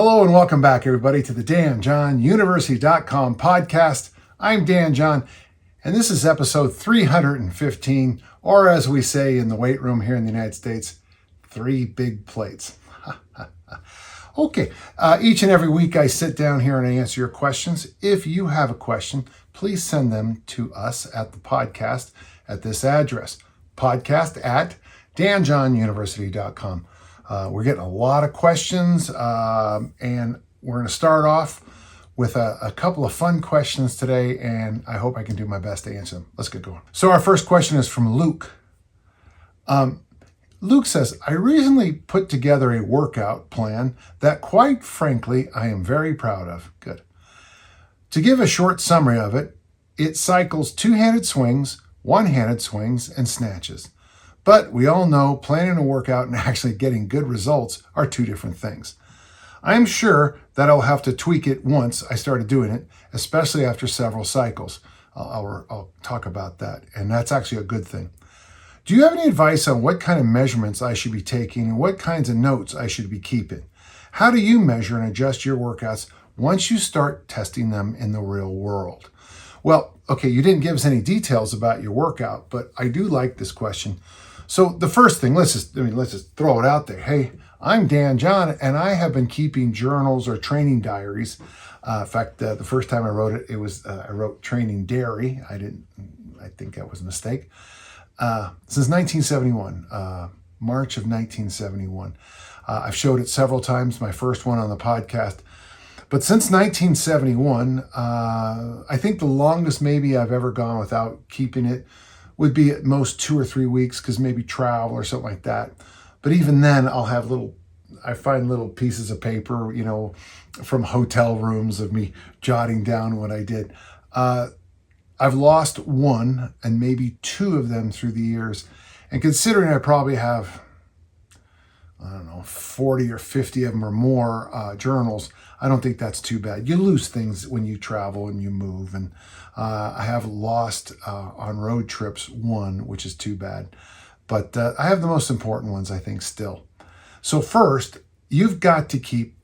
Hello and welcome back, everybody, to the DanJohnUniversity.com podcast. I'm Dan John, and this is episode 315, or as we say in the weight room here in the United States, 3 big plates. Okay, each and every week I sit down here and I answer your questions. If you have a question, please send them to us at the podcast at this address, podcast at DanJohnUniversity.com. We're getting a lot of questions, and we're going to start off with a couple of fun questions today, and I hope I can do my best to answer them. Let's get going. So our first question is from Luke. Luke says, I recently put together a workout plan that, quite frankly, I am very proud of. Good. To give a short summary of it, it cycles 2-handed swings, 1-handed swings, and snatches. But we all know planning a workout and actually getting good results are 2 different things. I'm sure that I'll have to tweak it once I started doing it, especially after several cycles. I'll talk about that, and that's actually a good thing. Do you have any advice on what kind of measurements I should be taking and what kinds of notes I should be keeping? How do you measure and adjust your workouts once you start testing them in the real world? Well, okay, you didn't give us any details about your workout, but I do like this question. So the first thing, let's just throw it out there. Hey, I'm Dan John, and I have been keeping journals or training diaries. In fact, the first time I wrote it, I wrote training dairy. I think that was a mistake. Since 1971, March of 1971. I've showed it several times, my first one on the podcast. But since 1971, I think the longest maybe I've ever gone without keeping it would be at most 2 or 3 weeks, because maybe travel or something like that. But even then, I find little pieces of paper, from hotel rooms of me jotting down what I did. I've lost 1 and maybe 2 of them through the years. And considering I probably have, 40 or 50 of them or more journals, I don't think that's too bad. You lose things when you travel and you move. And I have lost on road trips 1, which is too bad. But I have the most important ones, I think, still. So first, you've got to keep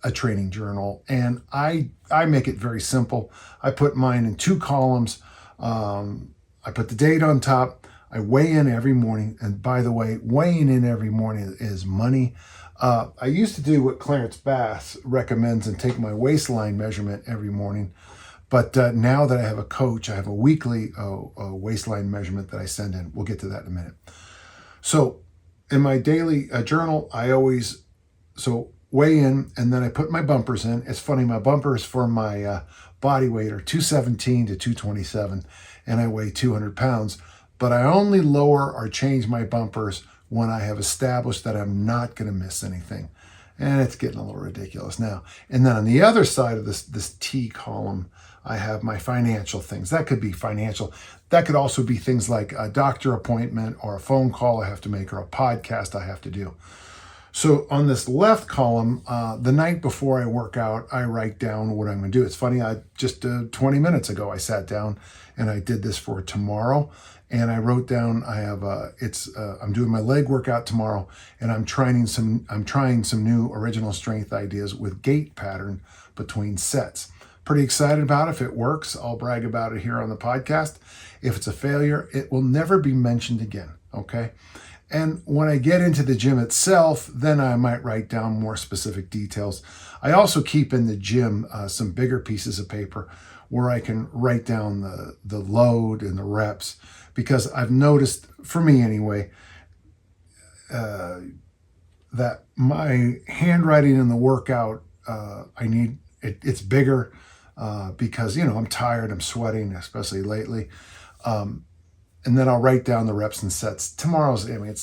a training journal. And I make it very simple. I put mine in 2 columns. I put the date on top. I weigh in every morning. And by the way, weighing in every morning is money. I used to do what Clarence Bass recommends and take my waistline measurement every morning. But now that I have a coach, I have a weekly waistline measurement that I send in. We'll get to that in a minute. So in my daily journal, I always weigh in, and then I put my bumpers in. It's funny, my bumpers for my body weight are 217 to 227, and I weigh 200 pounds. But I only lower or change my bumpers when I have established that I'm not going to miss anything. And it's getting a little ridiculous now. And then on the other side of this T column, I have my financial things. That could be financial. That could also be things like a doctor appointment or a phone call I have to make or a podcast I have to do. So on this left column, the night before I work out, I write down what I'm going to do. It's funny, just 20 minutes ago, I sat down and I did this for tomorrow. And I wrote down, I'm doing my leg workout tomorrow, and I'm trying some new original strength ideas with gait pattern between sets. Pretty excited about it. If it works, I'll brag about it here on the podcast. If it's a failure, it will never be mentioned again, okay? And when I get into the gym itself, then I might write down more specific details. I also keep in the gym some bigger pieces of paper where I can write down the load and the reps, because I've noticed, for me anyway, that my handwriting in the workout, it's bigger because, I'm tired, I'm sweating, especially lately. And then I'll write down the reps and sets. Tomorrow I'm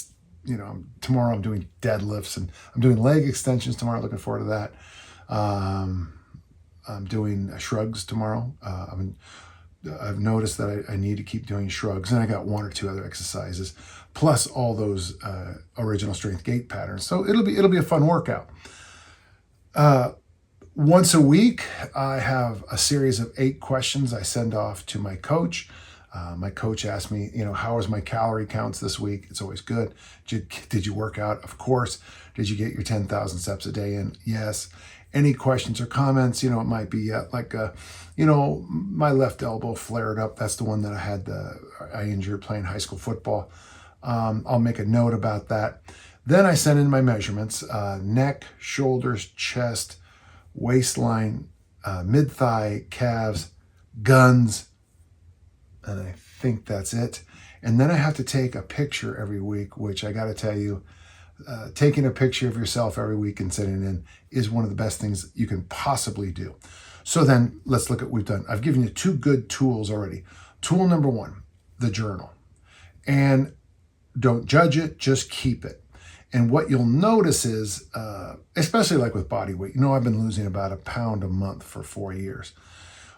doing deadlifts, and I'm doing leg extensions tomorrow. Looking forward to that. I'm doing shrugs tomorrow. I've noticed that I need to keep doing shrugs, and I got 1 or 2 other exercises, plus all those original strength gait patterns. So it'll be a fun workout. Once a week, I have a series of 8 questions I send off to my coach. My coach asked me, how was my calorie counts this week? It's always good. Did you work out? Of course. Did you get your 10,000 steps a day in? Yes. Any questions or comments? It might be my left elbow flared up. That's the one that I injured playing high school football. I'll make a note about that. Then I send in my measurements, neck, shoulders, chest, waistline, mid-thigh, calves, guns, and I think that's it. And then I have to take a picture every week, which I got to tell you, taking a picture of yourself every week and sending it in is one of the best things you can possibly do. So then let's look at what we've done. I've given you 2 good tools already. Tool number 1, the journal. And don't judge it, just keep it. And what you'll notice is, especially like with body weight, I've been losing about a pound a month for 4 years.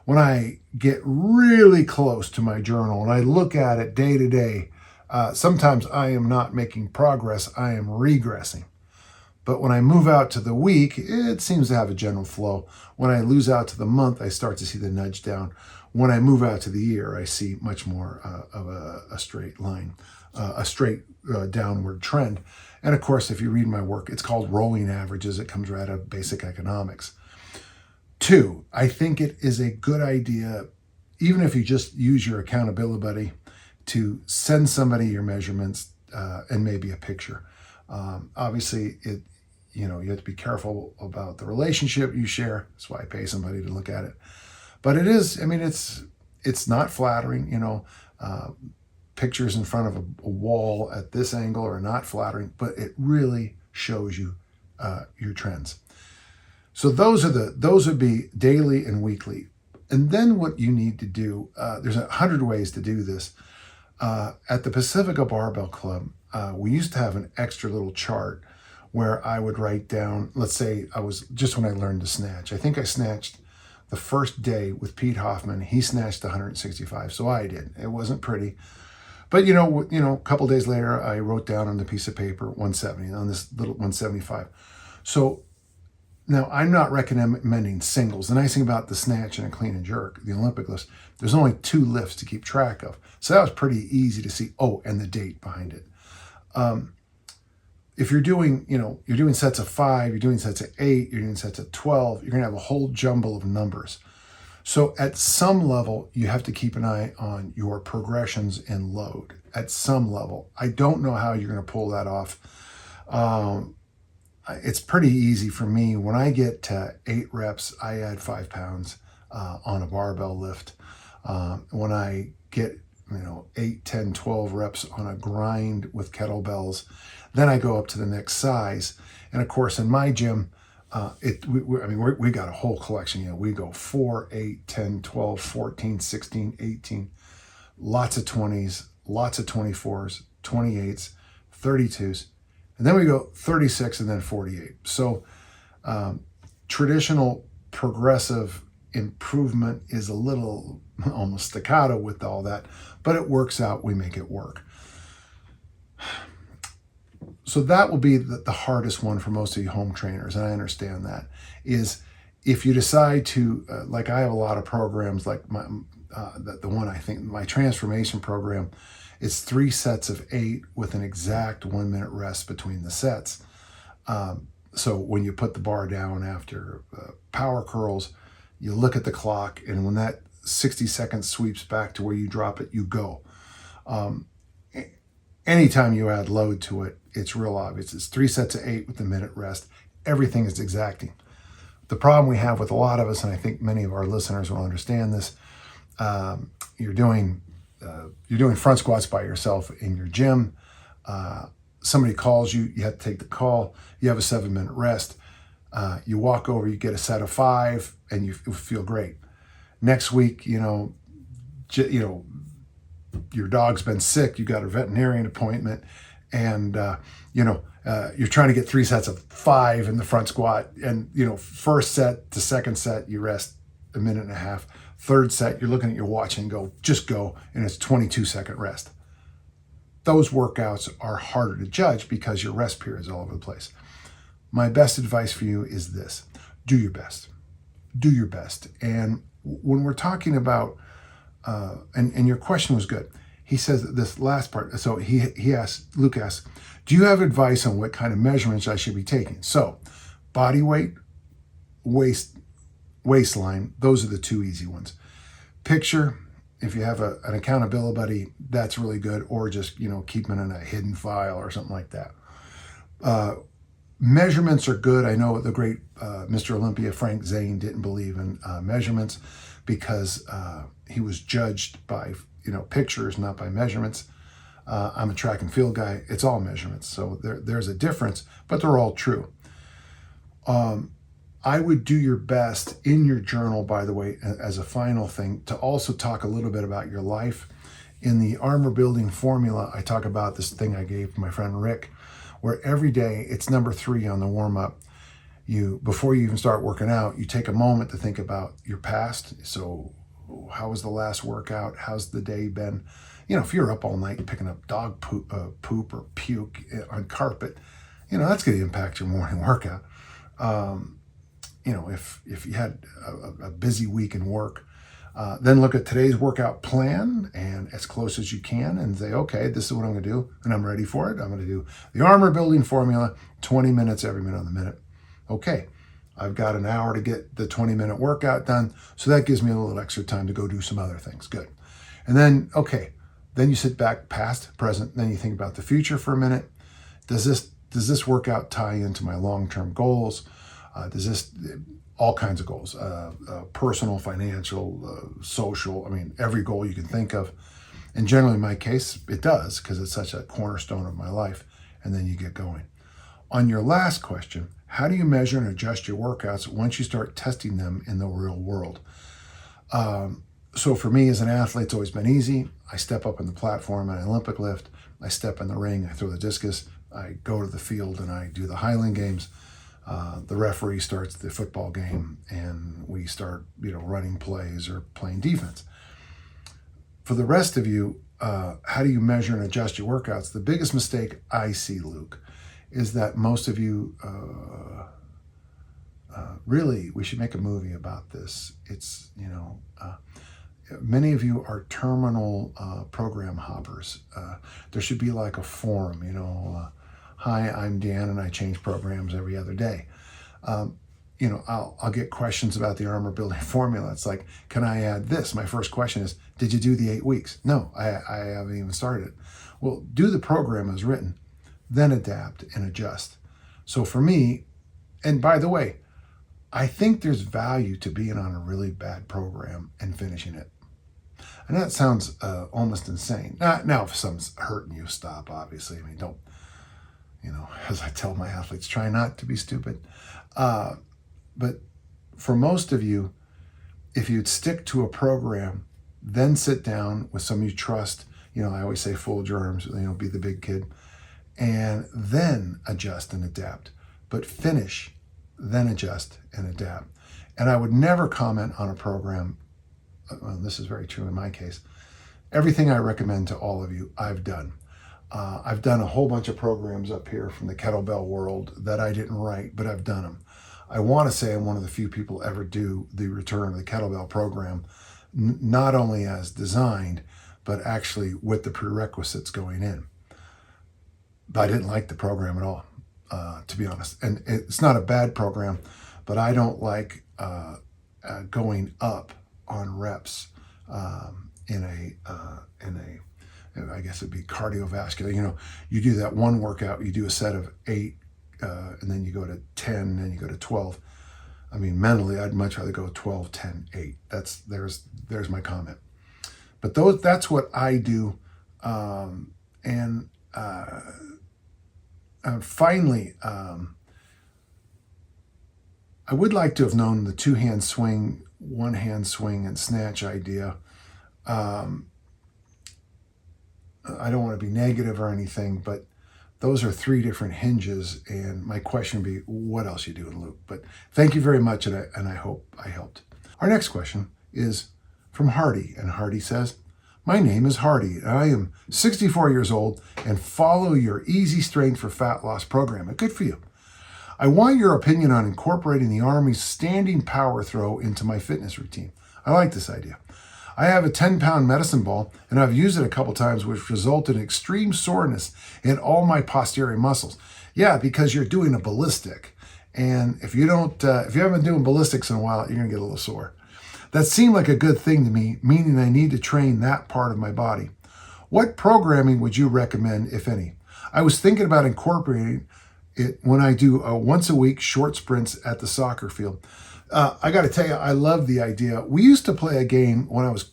When I get really close to my journal and I look at it day to day, sometimes I am not making progress, I am regressing. But when I move out to the week, it seems to have a general flow. When I lose out to the month, I start to see the nudge down. When I move out to the year, I see much more of a straight line, a straight downward trend. And of course, if you read my work, it's called rolling averages. It comes right out of basic economics. 2, I think it is a good idea, even if you just use your accountability buddy, to send somebody your measurements and maybe a picture. Obviously, you have to be careful about the relationship you share. That's why I pay somebody to look at it. But it is, it's not flattering, pictures in front of a wall at this angle are not flattering, but it really shows you your trends. So those would be daily and weekly. And then what you need to do, there's 100 ways to do this. At the Pacifica Barbell Club, we used to have an extra little chart where I would write down, let's say I was just when I learned to snatch. I think I snatched the first day with Pete Hoffman. He snatched 165, so I did. It wasn't pretty. But a couple days later, I wrote down on the piece of paper 170 on this little 175. So now I'm not recommending singles. The nice thing about the snatch and a clean and jerk, the Olympic lifts, there's only 2 lifts to keep track of. So that was pretty easy to see. Oh, and the date behind it. If you're doing, you're doing sets of 5, you're doing sets of 8, you're doing sets of 12, you're going to have a whole jumble of numbers. So at some level, you have to keep an eye on your progressions in load at some level. I don't know how you're going to pull that off. It's pretty easy for me. When I get to 8 reps, I add 5 pounds on a barbell lift. When I get 8, 10, 12 reps on a grind with kettlebells, then I go up to the next size. And of course, in my gym, we got a whole collection. We go 4, 8, 10, 12, 14, 16, 18, lots of 20s, lots of 24s, 28s, 32s, and then we go 36 and then 48. So traditional progressive improvement is a little almost staccato with all that, but it works out. We make it work. So that will be the hardest one for most of you home trainers, and I understand that, is if you decide to, like I have a lot of programs, like the one I think, my transformation program, it's 3 sets of 8 with an exact 1 minute rest between the sets. So when you put the bar down after power curls, you look at the clock, and when that 60 seconds sweeps back to where you drop it, you go. Anytime you add load to it, it's real obvious. It's 3 sets of 8 with a minute rest. Everything is exacting. The problem we have with a lot of us, and I think many of our listeners will understand this, you're doing front squats by yourself in your gym. Somebody calls you, you have to take the call. You have a 7-minute rest. You walk over, you get a set of 5, and you feel great. Next week, your dog's been sick, you got a veterinarian appointment, and you're trying to get 3 sets of 5 in the front squat, and first set to second set you rest a minute and a half. Third set you're looking at your watch and just go, and it's 22-second rest. Those workouts are harder to judge because your rest period is all over the place. My best advice for you is this: do your best. Do your best. And when we're talking about and your question was good. He says this last part. So Luke asks, do you have advice on what kind of measurements I should be taking? So body weight, waistline. Those are the two easy ones. Picture, if you have an accountability buddy, that's really good, or just, keep them in a hidden file or something like that. Measurements are good. I know the great Mr. Olympia, Frank Zane, didn't believe in measurements because he was judged by, pictures, not by measurements. I'm a track and field guy. It's all measurements. So there's a difference, but they're all true. I would do your best in your journal, by the way, as a final thing, to also talk a little bit about your life. In the armor building formula, I talk about this thing I gave my friend Rick, where every day, it's number 3 on the warm-up. Before you even start working out, you take a moment to think about your past. So how was the last workout? How's the day been? If you're up all night picking up dog poop or puke on carpet, that's going to impact your morning workout. If you had a busy week in work, then look at today's workout plan and as close as you can and say, okay, this is what I'm going to do, and I'm ready for it. I'm going to do the armor building formula, 20 minutes every minute on the minute. Okay, I've got an hour to get the 20-minute workout done, so that gives me a little extra time to go do some other things. Good. And then, then you sit back, past, present, then you think about the future for a minute. Does this workout tie into my long-term goals? All kinds of goals, personal, financial, social, every goal you can think of. And generally in my case, it does, because it's such a cornerstone of my life. And then you get going. On your last question, how do you measure and adjust your workouts once you start testing them in the real world? So for me as an athlete, it's always been easy. I step up on the platform and I Olympic lift. I step in the ring, I throw the discus. I go to the field and I do the Highland Games. The referee starts the football game and we start, running plays or playing defense. For the rest of you, how do you measure and adjust your workouts? The biggest mistake I see, Luke, is that most of you, really, we should make a movie about this. It's, many of you are terminal program hoppers. There should be like a forum, hi, I'm Dan and I change programs every other day. I'll get questions about the armor building formula. It's like, can I add this? My first question is, did you do the 8 weeks? No, I haven't even started it. Well, do the program as written, then adapt and adjust. So for me, and by the way, I think there's value to being on a really bad program and finishing it. And that sounds almost insane. Now, if something's hurting you, stop, obviously. Don't, as I tell my athletes, try not to be stupid. But for most of you, if you'd stick to a program, then sit down with some you trust, I always say full germs, be the big kid, and then adjust and adapt. But finish, then adjust and adapt. And I would never comment on a program. Well, this is very true in my case. Everything I recommend to all of you, I've done. I've done a whole bunch of programs up here from the kettlebell world that I didn't write, but I've done them. I want to say I'm one of the few people ever do the return of the kettlebell program, not only as designed, but actually with the prerequisites going in. But I didn't like the program at all, to be honest. And it's not a bad program, but I don't like going up on reps in a I guess it'd be cardiovascular. You do that one workout, you do a set of 8, and then you go to 10, and you go to 12. Mentally, I'd much rather go 12, 10, 8. There's my comment. But that's what I do. And finally, I would like to have known the 2-hand swing, 1-hand swing, and snatch idea. I don't want to be negative or anything, but those are 3 different hinges, and my question would be, what else you doing, Luke? But thank you very much, and I hope I helped. Our next question is from Hardy, and Hardy says, my name is Hardy, and I am 64 years old and follow your Easy Strength for Fat Loss program. And good for you. I want your opinion on incorporating the Army's standing power throw into my fitness routine. I like this idea. I have a 10-pound medicine ball, and I've used it a couple times, which resulted in extreme soreness in all my posterior muscles. Yeah, because you're doing a ballistic, And if you haven't been doing ballistics in a while, you're gonna get a little sore. That seemed like a good thing to me, meaning I need to train that part of my body. What programming would you recommend, if any? I was thinking about incorporating it when I do once a week short sprints at the soccer field. I got to tell you, I love the idea. We used to play a game when I was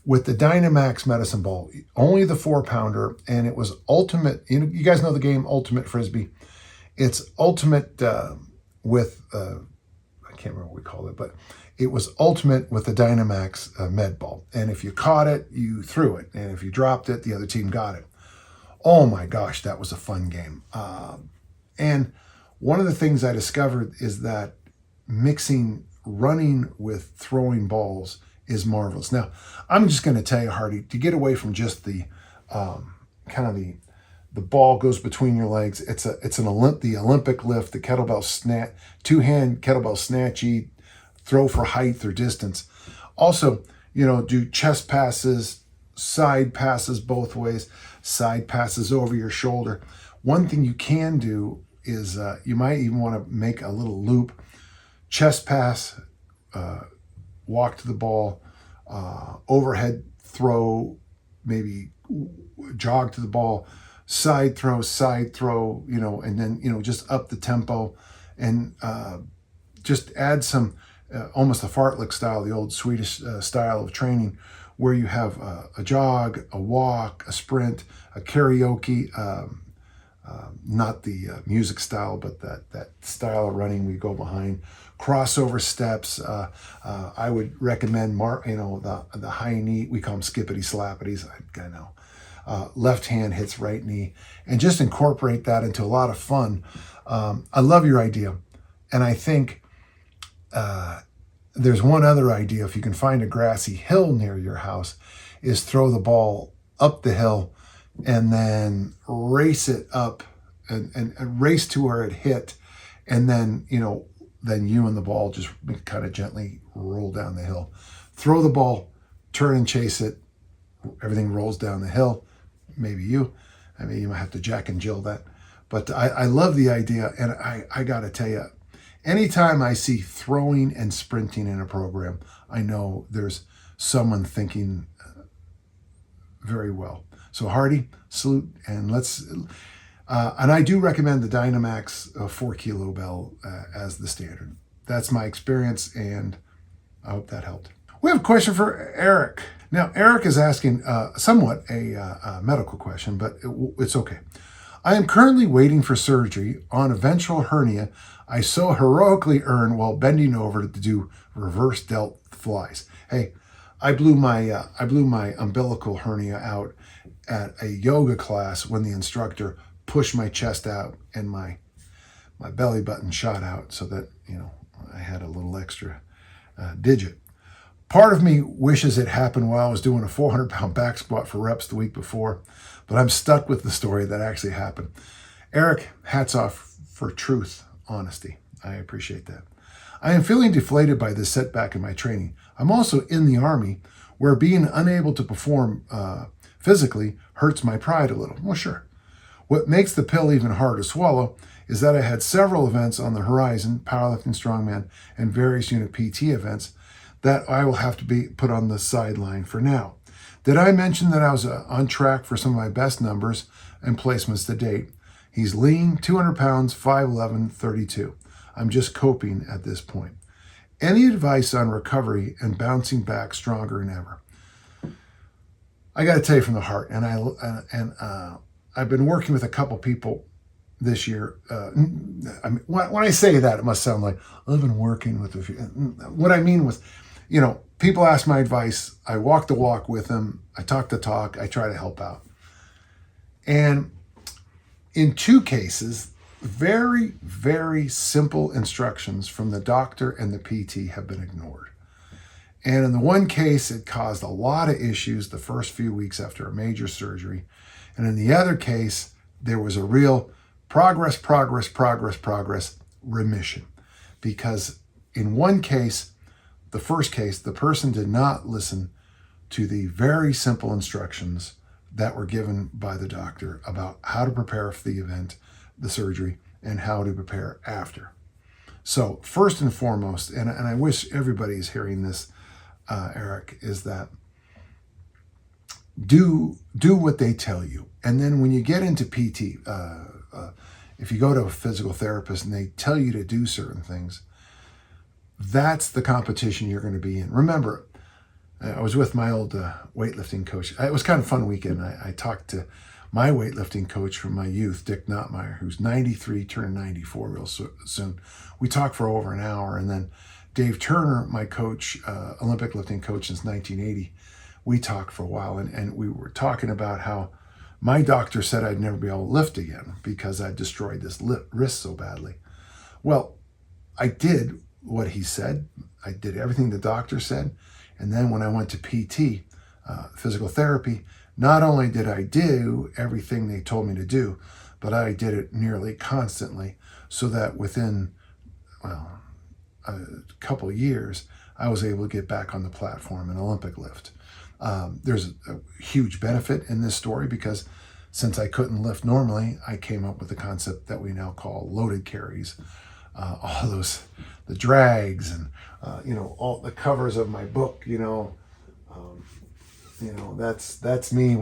with the Dynamax medicine ball, only the 4-pounder, and it was ultimate. You guys know the game Ultimate Frisbee. It's ultimate with, I can't remember what we called it, but it was ultimate with the Dynamax med ball. And if you caught it, you threw it. And if you dropped it, the other team got it. Oh my gosh, that was a fun game. And one of the things I discovered is that mixing running with throwing balls is marvelous. Now, I'm just going to tell you, Hardy, to get away from just the kind of the ball goes between your legs. The Olympic lift, the kettlebell snatch, 2-hand kettlebell snatchy, throw for height or distance. Also, do chest passes, side passes both ways, side passes over your shoulder. One thing you can do is you might even want to make a little loop, chest pass, walk to the ball, overhead throw, maybe jog to the ball, side throw, and then, just up the tempo and just add some, almost a fartlek style, the old Swedish style of training, where you have a jog, a walk, a sprint, a karaoke, not the music style, but that style of running we go behind, crossover steps. I would recommend the high knee. We call them skippity slappities. I know. Left hand hits right knee, and just incorporate that into a lot of fun. I love your idea, and I think there's one other idea. If you can find a grassy hill near your house, is throw the ball up the hill and then race it up and race to where it hit, and then then you and the ball just kind of gently roll down the hill. Throw the ball, turn and chase it. Everything rolls down the hill. Maybe you might have to Jack and Jill that. But I love the idea, and I got to tell you, anytime I see throwing and sprinting in a program, I know there's someone thinking very well. So Hardy, salute, and and I do recommend the Dynamax 4 kilo bell as the standard. That's my experience, and I hope that helped. We have a question for Eric. Now, Eric is asking somewhat a medical question, but it's okay. I am currently waiting for surgery on a ventral hernia I so heroically earned while bending over to do reverse delt flies. Hey, I blew my umbilical hernia out at a yoga class when the instructor pushed my chest out and my belly button shot out, so that I had a little extra digit. Part of me wishes it happened while I was doing a 400-pound back squat for reps the week before, but I'm stuck with the story that actually happened. Eric, hats off for truth, honesty. I appreciate that. I am feeling deflated by this setback in my training. I'm also in the Army, where being unable to perform physically hurts my pride a little. Well, sure. What makes the pill even harder to swallow is that I had several events on the horizon, powerlifting, strongman, and various unit PT events, that I will have to be put on the sideline for now. Did I mention that I was on track for some of my best numbers and placements to date? He's lean, 200 pounds, 5'11", 32. I'm just coping at this point. Any advice on recovery and bouncing back stronger than ever? I got to tell you from the heart, and I've been working with a couple people this year. When I say that, it must sound like I've been working with a few. What I mean was, people ask my advice. I walk the walk with them. I talk the talk. I try to help out. And in 2 cases, very, very simple instructions from the doctor and the PT have been ignored. And in the one case, it caused a lot of issues the first few weeks after a major surgery. And in the other case, there was a real progress remission. Because in one case, the first case, the person did not listen to the very simple instructions that were given by the doctor about how to prepare for the event, the surgery, and how to prepare after. So first and foremost, and I wish everybody's hearing this, Eric, is that do what they tell you. And then when you get into PT, if you go to a physical therapist and they tell you to do certain things, that's the competition you're going to be in. Remember, I was with my old weightlifting coach. It was kind of a fun weekend. I talked to my weightlifting coach from my youth, Dick Nottmeyer, who's 93, turned 94 real soon. We talked for over an hour. And then Dave Turner, my coach, Olympic lifting coach since 1980, we talked for a while. And we were talking about how my doctor said I'd never be able to lift again because I destroyed this wrist so badly. Well, I did what he said. I did everything the doctor said. And then when I went to PT, physical therapy, not only did I do everything they told me to do, but I did it nearly constantly, so that within, well, a couple of years, I was able to get back on the platform and Olympic lift. There's a huge benefit in this story because since I couldn't lift normally, I came up with the concept that we now call loaded carries. All those, the drags and, all the covers of my book, that's me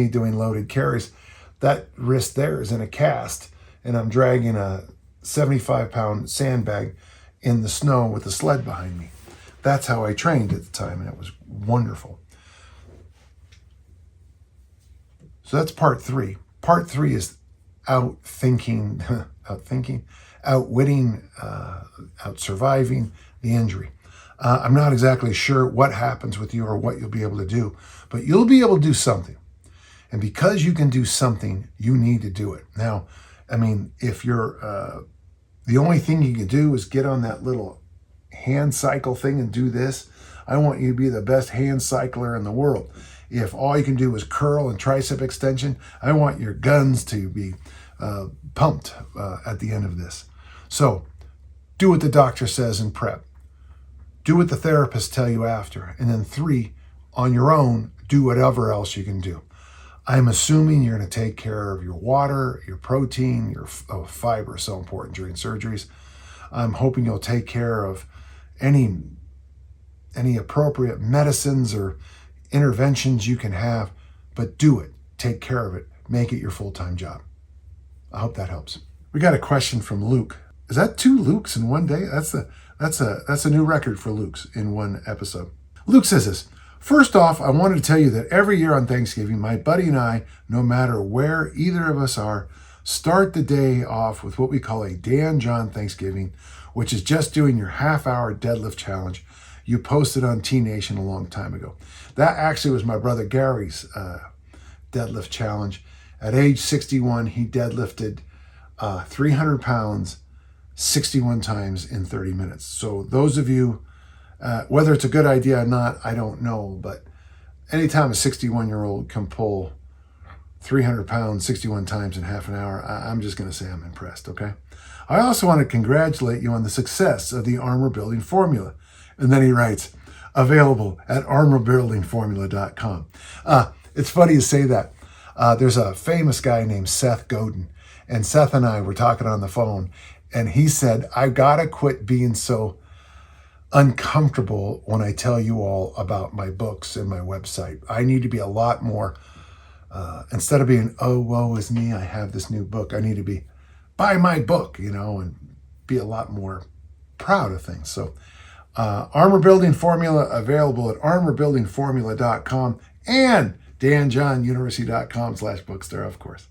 doing loaded carries. That wrist there is in a cast, and I'm dragging a 75-pound sandbag in the snow with a sled behind me. That's how I trained at the time, and it was wonderful. So that's part 3. Part 3 is outwitting, out-surviving the injury. I'm not exactly sure what happens with you or what you'll be able to do, but you'll be able to do something. And because you can do something, you need to do it. Now, if you're, the only thing you can do is get on that little hand cycle thing and do this, I want you to be the best hand cycler in the world. If all you can do is curl and tricep extension, I want your guns to be pumped at the end of this. So do what the doctor says in prep. Do what the therapists tell you after. And then 3, on your own, do whatever else you can do. I'm assuming you're going to take care of your water, your protein, your fiber, so important during surgeries. I'm hoping you'll take care of any appropriate medicines or interventions you can have, but do it. Take care of it. Make it your full-time job. I hope that helps. We got a question from Luke. Is that 2 Lukes in one day? That's a new record for Lukes in one episode. Luke says this: first off, I wanted to tell you that every year on Thanksgiving, my buddy and I, no matter where either of us are, start the day off with what we call a Dan John Thanksgiving, which is just doing your half-hour deadlift challenge you posted on T Nation a long time ago. That actually was my brother Gary's deadlift challenge. At age 61, he deadlifted 300 pounds 61 times in 30 minutes. So those of you, whether it's a good idea or not, I don't know, but anytime a 61-year-old can pull 300 pounds 61 times in half an hour, I'm just going to say I'm impressed, okay? I also want to congratulate you on the success of the armor building formula. And then he writes, available at armorbuildingformula.com. It's funny you say that. There's a famous guy named Seth Godin, and Seth and I were talking on the phone, and he said, I gotta quit being so uncomfortable when I tell you all about my books and my website. I need to be a lot more, instead of being, oh, woe is me, I have this new book. I need to be, buy my book, and be a lot more proud of things. So Armor Building Formula available at armorbuildingformula.com and danjohnuniversity.com/bookstore, of course.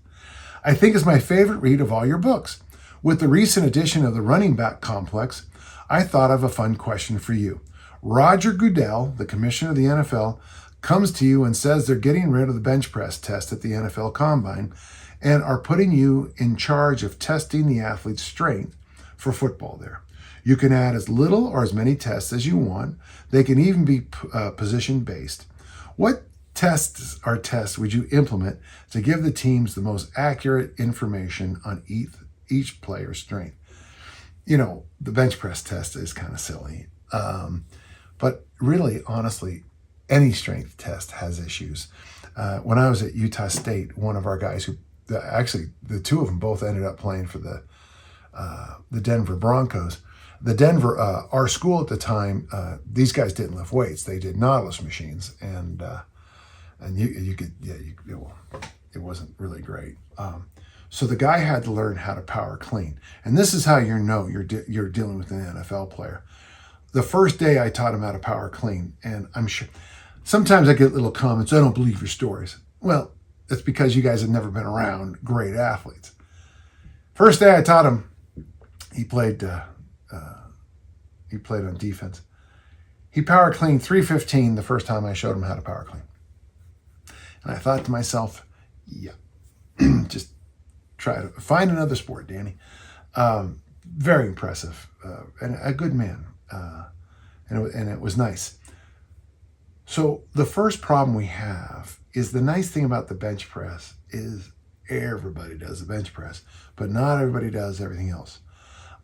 I think it's my favorite read of all your books. With the recent addition of the running back complex, I thought of a fun question for you. Roger Goodell, the commissioner of the NFL, comes to you and says they're getting rid of the bench press test at the NFL Combine and are putting you in charge of testing the athlete's strength for football there. You can add as little or as many tests as you want. They can even be position-based. What tests would you implement to give the teams the most accurate information on each player's strength? The bench press test is kind of silly. But really, honestly, any strength test has issues. When I was at Utah State, one of our guys actually, the two of them both ended up playing for the the Denver Broncos. The Denver, our school at the time, these guys didn't lift weights. They did Nautilus machines, and you could, it wasn't really great. So the guy had to learn how to power clean, and this is how you know you're dealing with an NFL player. The first day I taught him how to power clean, and I'm sure sometimes I get little comments. I don't believe your stories. Well, it's because you guys have never been around great athletes. First day I taught him, he played on defense. He power cleaned 315 the first time I showed him how to power clean. And I thought to myself, yeah, just try to find another sport, Danny. Very impressive, and a good man. And it was nice. So the first problem we have is, the nice thing about the bench press is everybody does the bench press, but not everybody does everything else.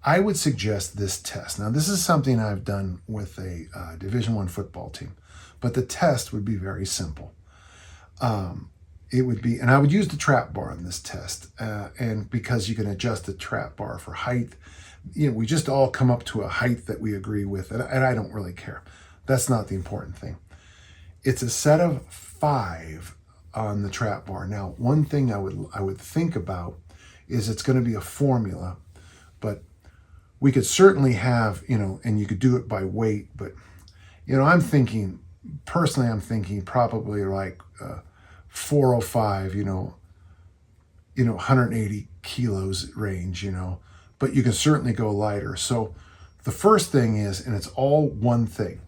I would suggest this test. Now, this is something I've done with a Division I football team, but the test would be very simple. It would be, and I would use the trap bar on this test, and because you can adjust the trap bar for height, we just all come up to a height that we agree with, and I don't really care. That's not the important thing. It's a set of 5 on the trap bar. Now, one thing I would think about is it's going to be a formula, but we could certainly have, and you could do it by weight, but, I'm thinking probably like 405, 180 kilos range, but you can certainly go lighter. So the first thing is, and it's all one thing,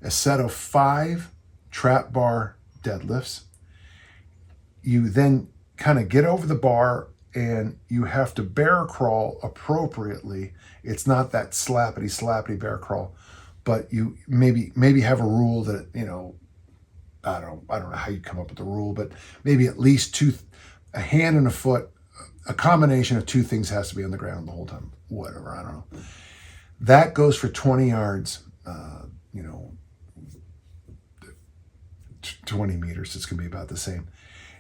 a set of 5 trap bar deadlifts. You then kind of get over the bar, and you have to bear crawl appropriately. It's not that slappity bear crawl, but you maybe have a rule that, I don't know how you come up with the rule, but maybe at least a hand and a foot, a combination of 2 things has to be on the ground the whole time. Whatever, I don't know. That goes for 20 yards, 20 meters. It's going to be about the same.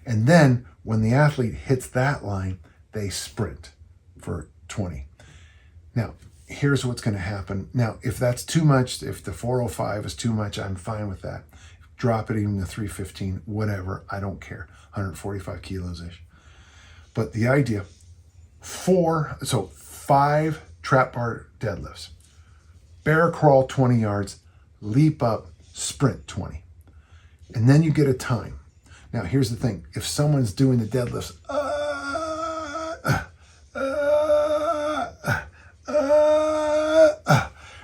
And then when the athlete hits that line, they sprint for 20. Now, here's what's going to happen. Now, if that's too much, if the 405 is too much, I'm fine with that. Drop it even to 315, whatever. I don't care. 145 kilos-ish. But the idea, 5 trap bar deadlifts, bear crawl 20 yards, leap up, sprint 20. And then you get a time. Now, here's the thing. If someone's doing the deadlifts,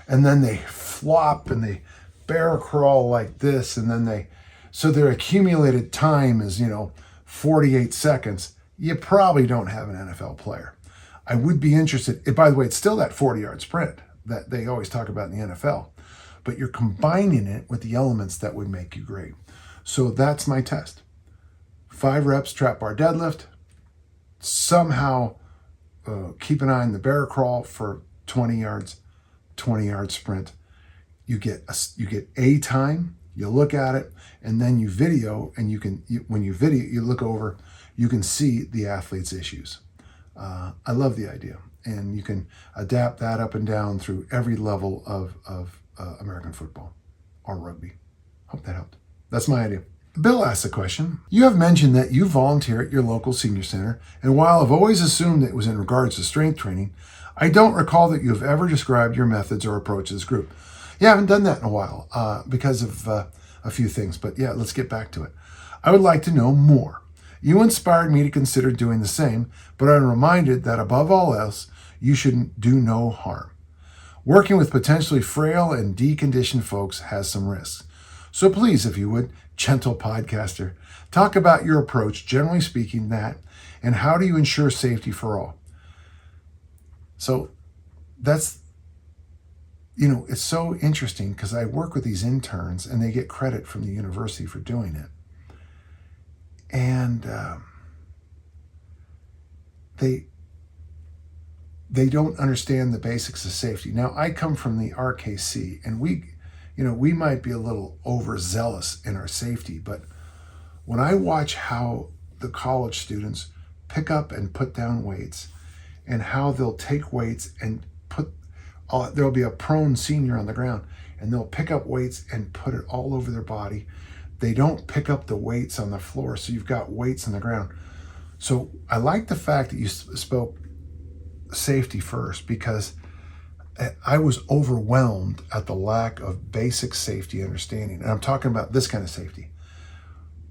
and then they flop and they bear crawl like this, and then so their accumulated time is, 48 seconds, you probably don't have an NFL player. I would be interested, by the way, it's still that 40-yard sprint that they always talk about in the NFL, but you're combining it with the elements that would make you great. So that's my test. 5 reps, trap bar deadlift, somehow keep an eye on the bear crawl for 20 yards, 20-yard sprint. You get a time, you look at it, and then you video, and when you video, you look over, you can see the athlete's issues. I love the idea, and you can adapt that up and down through every level of American football or rugby. Hope that helped. That's my idea. Bill asked a question. You have mentioned that you volunteer at your local senior center, and while I've always assumed that it was in regards to strength training, I don't recall that you have ever described your methods or approach to this group. Yeah, I haven't done that in a while because of a few things, but yeah, let's get back to it. I would like to know more. You inspired me to consider doing the same, but I'm reminded that above all else, you should do no harm. Working with potentially frail and deconditioned folks has some risks. So please, if you would, gentle podcaster, talk about your approach, generally speaking, and how do you ensure safety for all? So that's, it's so interesting because I work with these interns and they get credit from the university for doing it. And they don't understand the basics of safety. Now, I come from the RKC, and we might be a little overzealous in our safety, but when I watch how the college students pick up and put down weights, and how they'll take weights and there'll be a prone senior on the ground, and they'll pick up weights and put it all over their body. They don't pick up the weights on the floor, so you've got weights on the ground. So I like the fact that you spoke safety first, because I was overwhelmed at the lack of basic safety understanding. And I'm talking about this kind of safety,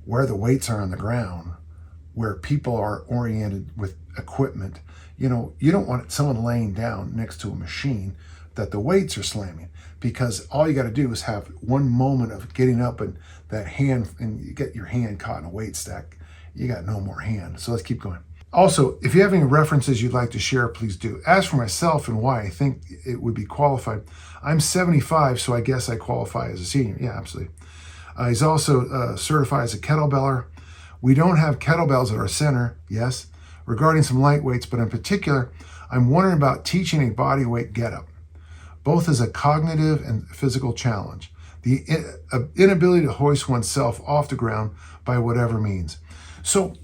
where the weights are on the ground, where people are oriented with equipment. You don't want someone laying down next to a machine that the weights are slamming, because all you got to do is have one moment of getting up and that hand, and you get your hand caught in a weight stack. You got no more hand. So let's keep going. Also, if you have any references you'd like to share, please do. As for myself and why I think it would be qualified, I'm 75, so I guess I qualify as a senior. Yeah, absolutely. He's also certified as a kettlebeller. We don't have kettlebells at our center, yes, regarding some light weights, but in particular, I'm wondering about teaching a body weight get-up, both as a cognitive and physical challenge. The inability to hoist oneself off the ground by whatever means. So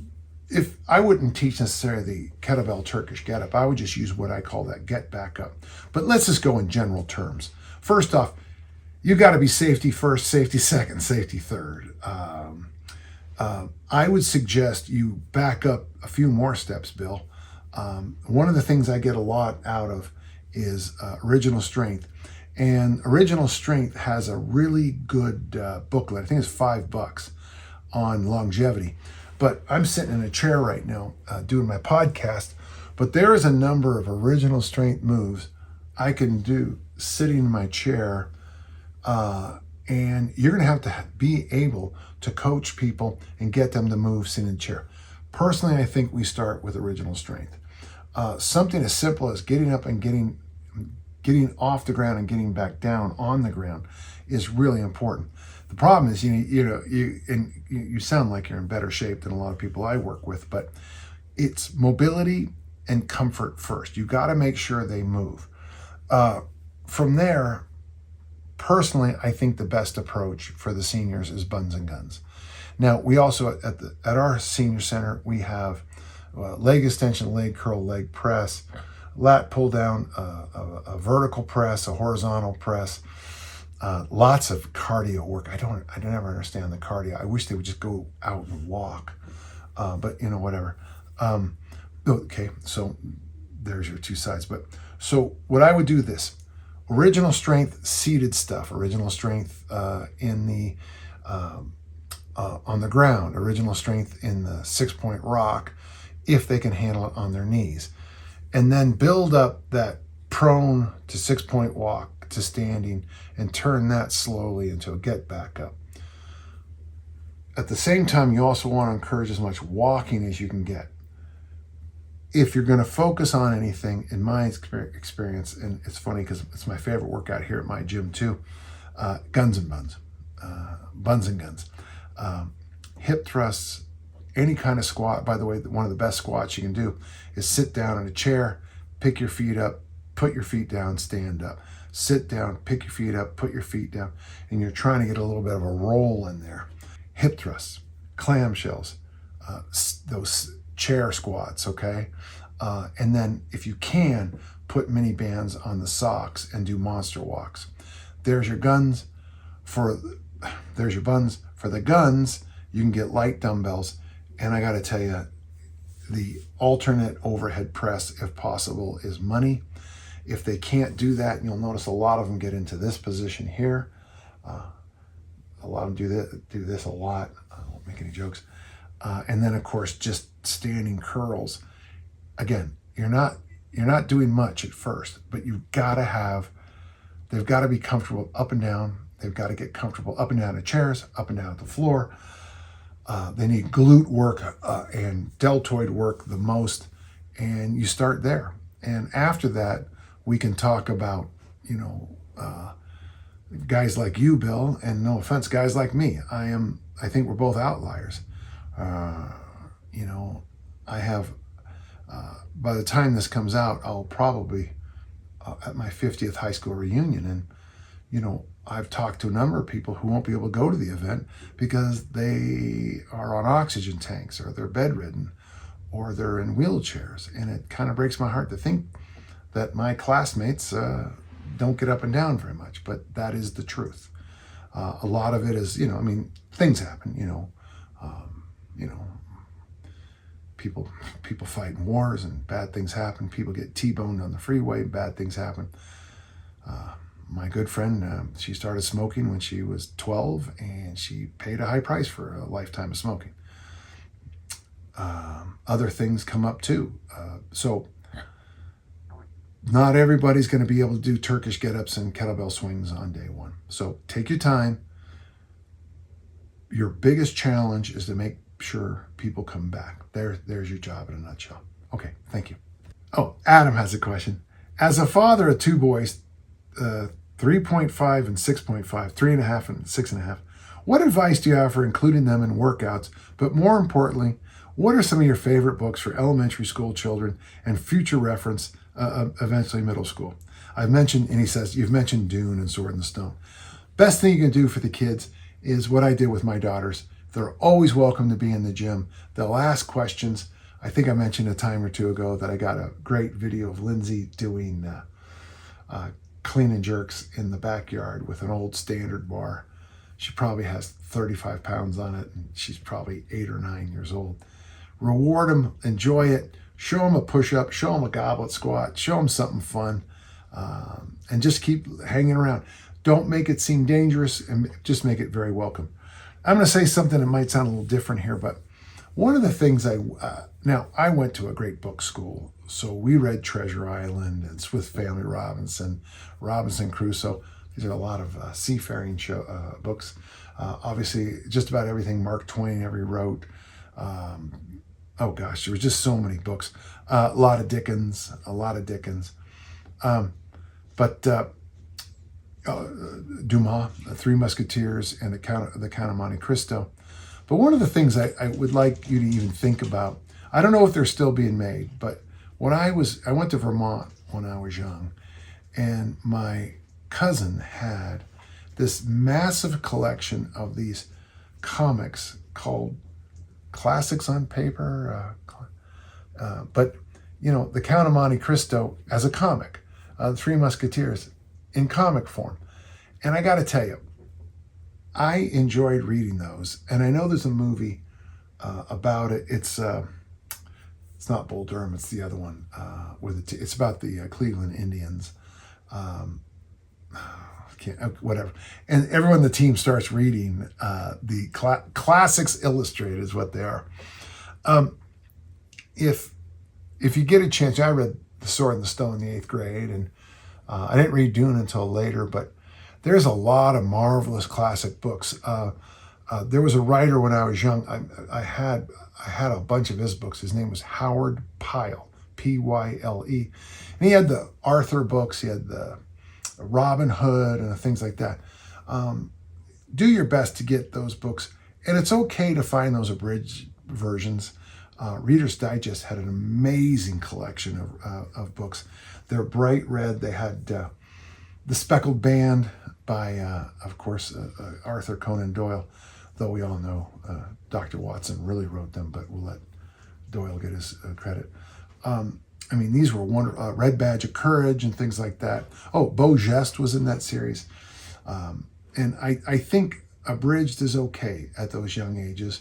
if I wouldn't teach necessarily the kettlebell Turkish get-up, I would just use what I call that get back up. But let's just go in general terms. First off, you got to be safety first, safety second, safety third. I would suggest you back up a few more steps, Bill. One of the things I get a lot out of is Original Strength. And Original Strength has a really good booklet. I think it's $5 on longevity. But I'm sitting in a chair right now doing my podcast, but there is a number of Original Strength moves I can do sitting in my chair, and you're going to have to be able to coach people and get them to move sitting in a chair. Personally, I think we start with Original Strength. Something as simple as getting up and getting off the ground and getting back down on the ground is really important. The problem is, you sound like you're in better shape than a lot of people I work with, but it's mobility and comfort first. You got to make sure they move. From there, personally, I think the best approach for the seniors is buns and guns. Now, we also, at our senior center, we have leg extension, leg curl, leg press, lat pull down, a vertical press, a horizontal press, lots of cardio work. I never understand the cardio. I wish they would just go out and walk, but whatever. Okay, so there's your two sides. But so what I would do this, Original Strength seated stuff, Original Strength in the on the ground, Original Strength in the 6-point rock, if they can handle it on their knees, and then build up that prone to 6-point walk to standing and turn that slowly into a get back up. At the same time, you also want to encourage as much walking as you can get. If you're going to focus on anything, in my experience, and it's funny because it's my favorite workout here at my gym too, guns and buns, buns and guns, hip thrusts, any kind of squat. By the way, one of the best squats you can do is sit down in a chair, pick your feet up, put your feet down, stand up. Sit down, pick your feet up, put your feet down, and you're trying to get a little bit of a roll in there. Hip thrusts, clamshells, those chair squats, okay? And then if you can, put mini bands on the socks and do monster walks. There's your buns. For the guns, you can get light dumbbells. And I gotta tell you, the alternate overhead press, if possible, is money. If they can't do that, you'll notice a lot of them get into this position here. A lot of them do this a lot. I won't make any jokes. And then of course, just standing curls. Again, you're not doing much at first, but they've got to be comfortable up and down. They've got to get comfortable up and down the chairs, up and down the floor. They need glute work and deltoid work the most, and you start there. And after that, we can talk about, guys like you, Bill, and no offense, guys like me. I think we're both outliers. I have, by the time this comes out, I'll probably at my 50th high school reunion, and, I've talked to a number of people who won't be able to go to the event because they are on oxygen tanks or they're bedridden, or they're in wheelchairs. And it kind of breaks my heart to think that my classmates don't get up and down very much, but that is the truth. A lot of it is, things happen, people fight in wars and bad things happen. People get T-boned on the freeway, bad things happen. My good friend, she started smoking when she was 12, and she paid a high price for a lifetime of smoking. Other things come up too. So not everybody's going to be able to do Turkish get-ups and kettlebell swings on day one. So take your time. Your biggest challenge is to make sure people come back. There's your job in a nutshell. Okay, thank you. Oh, Adam has a question. As a father of two boys, 3.5 and 6.5, 3.5 and 6.5, what advice do you have for including them in workouts? But more importantly, what are some of your favorite books for elementary school children and future reference, eventually middle school? I've mentioned, and he says, you've mentioned Dune and Sword in the Stone. Best thing you can do for the kids is what I did with my daughters. They're always welcome to be in the gym. They'll ask questions. I think I mentioned a time or two ago that I got a great video of Lindsay doing clean and jerks in the backyard with an old standard bar. She probably has 35 pounds on it, and she's probably 8 or 9 years old. Reward them, enjoy it, show them a push-up, show them a goblet squat, show them something fun, and just keep hanging around. Don't make it seem dangerous, and just make it very welcome. I'm going to say something that might sound a little different here, but one of the things now I went to a great book school, so we read Treasure Island and Swift Family Robinson, Robinson Crusoe. These are a lot of seafaring books. Obviously, just about everything Mark Twain ever wrote. Oh gosh, there was just so many books. A lot of Dickens. Dumas, The Three Musketeers, and the Count of Monte Cristo. But one of the things I would like you to even think about, I don't know if they're still being made, but I went to Vermont when I was young, and my cousin had this massive collection of these comics called Classics on Paper, but the Count of Monte Cristo as a comic, The Three Musketeers in comic form. And I got to tell you, I enjoyed reading those. And I know there's a movie about it. It's not Bull Durham, it's the other one. It's about the Cleveland Indians. Whatever. And everyone in the team starts reading the Classics Illustrated is what they are. If you get a chance, I read The Sword and the Stone in the 8th grade, and I didn't read Dune until later, but there's a lot of marvelous classic books. There was a writer when I was young. I had a bunch of his books. His name was Howard Pyle, P-Y-L-E. And he had the Arthur books. He had the Robin Hood and things like that. Do your best to get those books. And it's okay to find those abridged versions. Reader's Digest had an amazing collection of books. They're bright red. They had The Speckled Band by, of course, Arthur Conan Doyle, though we all know Dr. Watson really wrote them, but we'll let Doyle get his credit. These were Red Badge of Courage and things like that. Oh, Beau Geste was in that series. And I think abridged is okay at those young ages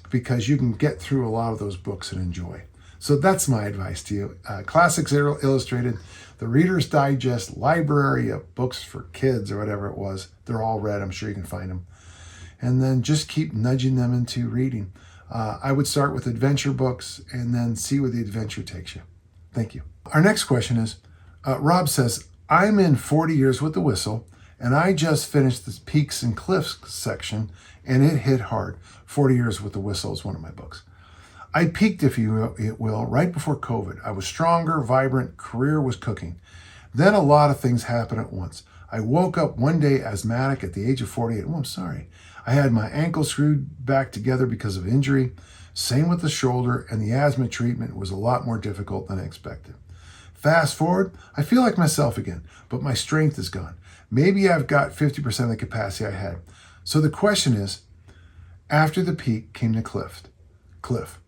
because you can get through a lot of those books and enjoy. So that's my advice to you. Classics Illustrated, the Reader's Digest library of books for kids or whatever it was. They're all read. I'm sure you can find them. And then just keep nudging them into reading. I would start with adventure books and then see where the adventure takes you. Thank you. Our next question is, Rob says, I'm in 40 Years with the Whistle, and I just finished the Peaks and Cliffs section, and it hit hard. 40 Years with the Whistle is one of my books. I peaked, if you will, right before COVID. I was stronger, vibrant, career was cooking. Then a lot of things happened at once. I woke up one day asthmatic at the age of 48. Oh, I'm sorry. I had my ankle screwed back together because of injury. Same with the shoulder, and the asthma treatment was a lot more difficult than I expected. Fast forward, I feel like myself again, but my strength is gone. Maybe I've got 50% of the capacity I had. So the question is, after the peak came the cliff.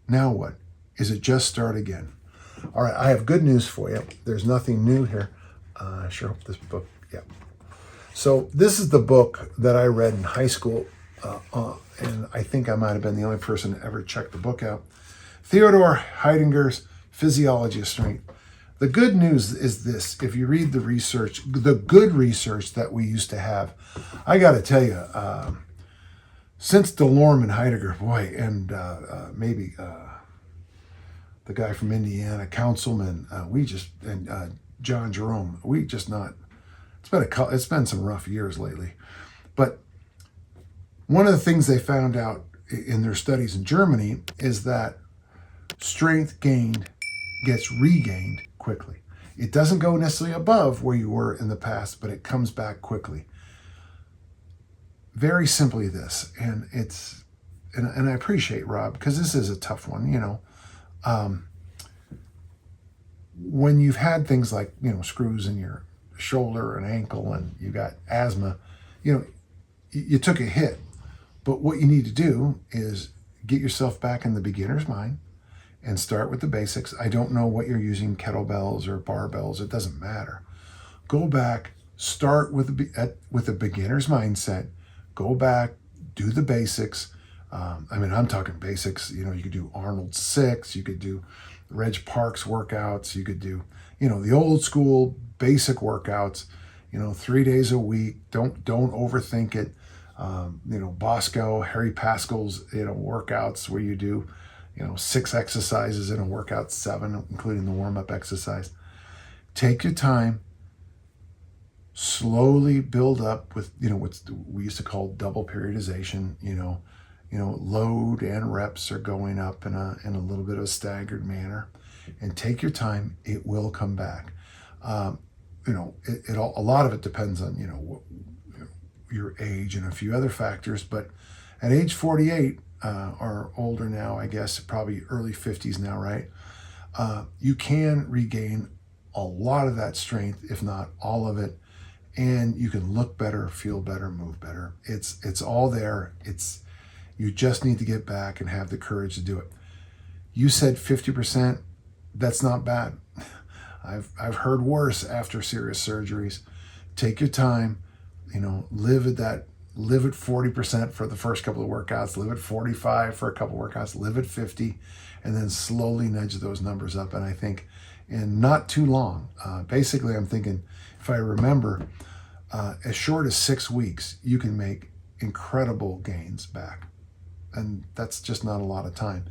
Now what? is it just start again? All right, I have good news for you. There's nothing new here. I sure hope this book, yeah. So this is the book that I read in high school, and I think I might have been the only person to ever check the book out. Theodore Heidinger's Physiology of Strength. The good news is this: if you read the research, the good research that we used to have, I got to tell you, since DeLorme and Heidegger, boy, and maybe the guy from Indiana, Councilman, and John Jerome, it's been some rough years lately. But one of the things they found out in their studies in Germany is that strength gained gets regained quickly. It doesn't go necessarily above where you were in the past, but it comes back quickly. Very simply this, and I appreciate Rob, because this is a tough one, when you've had things like, screws in your shoulder and ankle, and you got asthma, you took a hit. But what you need to do is get yourself back in the beginner's mind and start with the basics. I don't know what you're using, kettlebells or barbells, it doesn't matter. Go back, start with a beginner's mindset. Go back, do the basics. I'm talking basics. You could do Arnold 6, you could do Reg Park's workouts, you could do, the old school basic workouts, 3 days a week. Don't overthink it. Bosco, Harry Pascal's, workouts where you do, 6 exercises in a workout, 7, including the warm-up exercise. Take your time, slowly build up with, what we used to call double periodization. Load and reps are going up in a little bit of a staggered manner, and take your time. It will come back. A lot of it depends on, your age and a few other factors, but at age 48, or older now, I guess, probably early 50s now, right? You can regain a lot of that strength, if not all of it, and you can look better, feel better, move better. It's all there. You just need to get back and have the courage to do it. You said 50%. That's not bad. I've heard worse after serious surgeries. Take your time. Live at 40% for the first couple of workouts, live at 45 for a couple of workouts, live at 50, and then slowly nudge those numbers up. And I think in not too long, basically I'm thinking, if I remember, as short as 6 weeks, you can make incredible gains back. And that's just not a lot of time.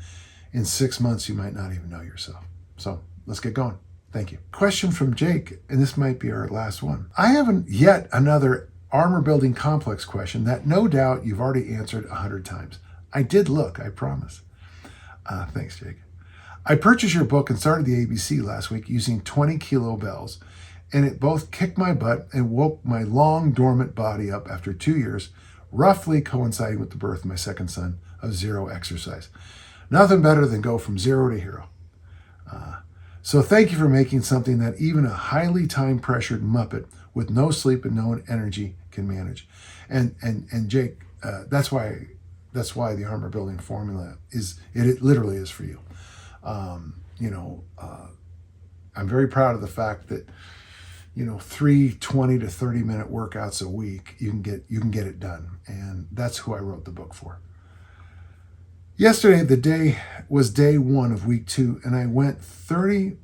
In 6 months, you might not even know yourself. So let's get going. Thank you. Question from Jake, and this might be our last one. I have yet another armor building complex question that no doubt you've already answered 100 times. I did look, I promise. Thanks, Jake. I purchased your book and started the ABC last week using 20 kilo bells, and it both kicked my butt and woke my long dormant body up after 2 years, roughly coinciding with the birth of my second son, of zero exercise. Nothing better than go from zero to hero. So thank you for making something that even a highly time-pressured Muppet with no sleep and no energy can manage. And Jake, that's why the armor building formula is, it literally is for you. I'm very proud of the fact that 3 20 to 30 minute workouts a week, you can get it done, and that's who I wrote the book for. Yesterday, was day 1 of week 2, and I went 30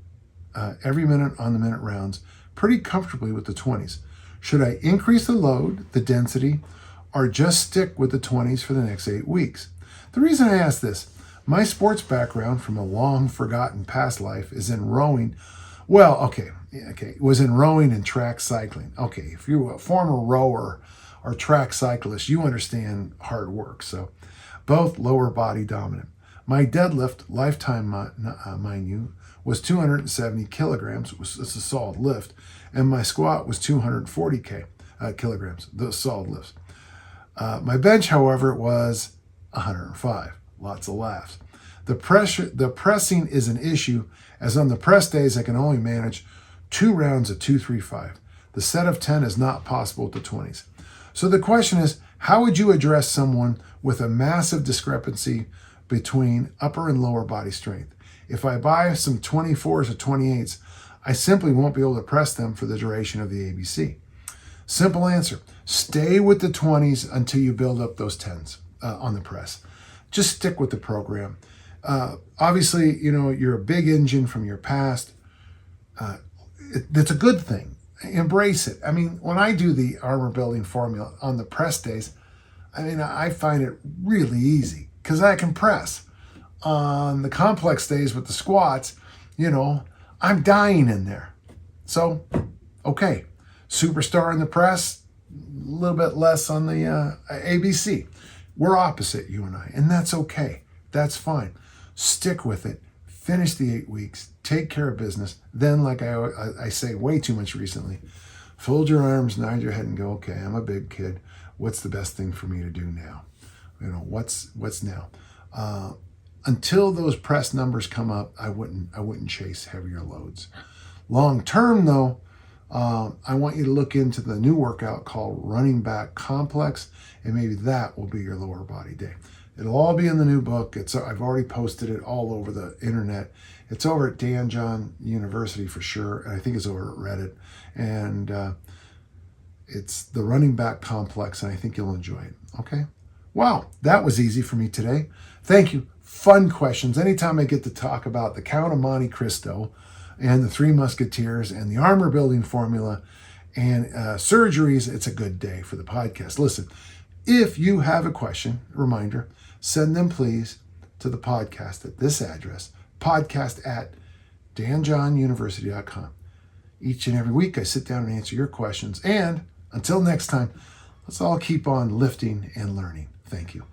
every minute on the minute rounds pretty comfortably with the 20s. Should I increase the load, the density, or just stick with the 20s for the next 8 weeks? The reason I ask this, my sports background from a long forgotten past life is in rowing. Was in rowing and track cycling. Okay, if you're a former rower or track cyclist, you understand hard work. So both lower body dominant. My deadlift, lifetime, mind you, was 270 kilograms. It's a solid lift. And my squat was 240 kilograms, those solid lifts. My bench, however, was 105. Lots of laughs. The pressing is an issue, as on the press days I can only manage 2 rounds of 235. The set of 10 is not possible with the 20s. So the question is, how would you address someone with a massive discrepancy between upper and lower body strength? If I buy some 24s or 28s, I simply won't be able to press them for the duration of the ABC. Simple answer. Stay with the 20s until you build up those 10s on the press. Just stick with the program. Obviously, you're a big engine from your past. That's a good thing. Embrace it. I mean, when I do the armor building formula on the press days, I find it really easy because I can press. On the complex days with the squats, I'm dying in there. So, okay, superstar in the press, a little bit less on the ABC. We're opposite, you and I, and that's okay. That's fine. Stick with it. Finish the 8 weeks. Take care of business. Then, like I say way too much recently, fold your arms, nod your head, and go, okay, I'm a big kid. What's the best thing for me to do now? What's now? Until those press numbers come up, I wouldn't chase heavier loads. Long term, though, I want you to look into the new workout called Running Back Complex, and maybe that will be your lower body day. It'll all be in the new book. I've already posted it all over the internet. It's over at Dan John University for sure, and I think it's over at Reddit. And it's the Running Back Complex, and I think you'll enjoy it. Okay? Wow, that was easy for me today. Thank you. Fun questions. Anytime I get to talk about the Count of Monte Cristo and the Three Musketeers and the armor building formula and surgeries, it's a good day for the podcast. Listen, if you have a question, reminder, send them please to the podcast at this address, podcast@danjohnuniversity.com. Each and every week I sit down and answer your questions. And until next time, let's all keep on lifting and learning. Thank you.